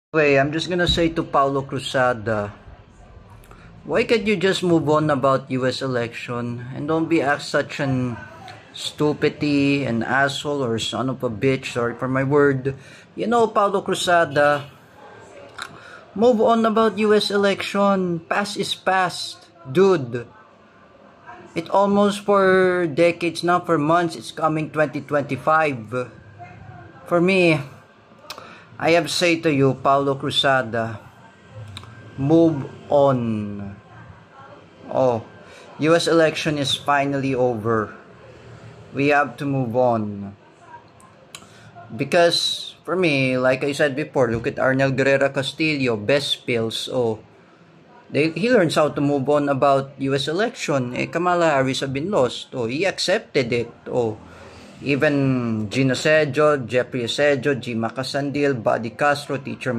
I'm just gonna say to Paulo Cruzada, why can't you just move on about US election and don't be such an stupidity, an asshole, or son of a bitch, sorry for my word. You know, Paulo Cruzada, move on about US election. Past is past, dude. It almost for decades now, for months, it's coming 2025. For me, I have say to you, Paulo Cruzada, move on. Oh, US election is finally over. We have to move on. Because, for me, like I said before, look at Arnel Guerrero Castillo, best pills. Oh, he learns how to move on about US election. Kamala Harris have been lost. Oh, he accepted it. Oh, even Gina Sejo, Jeffrey Sejo, G. Macasandil, Buddy Castro, Teacher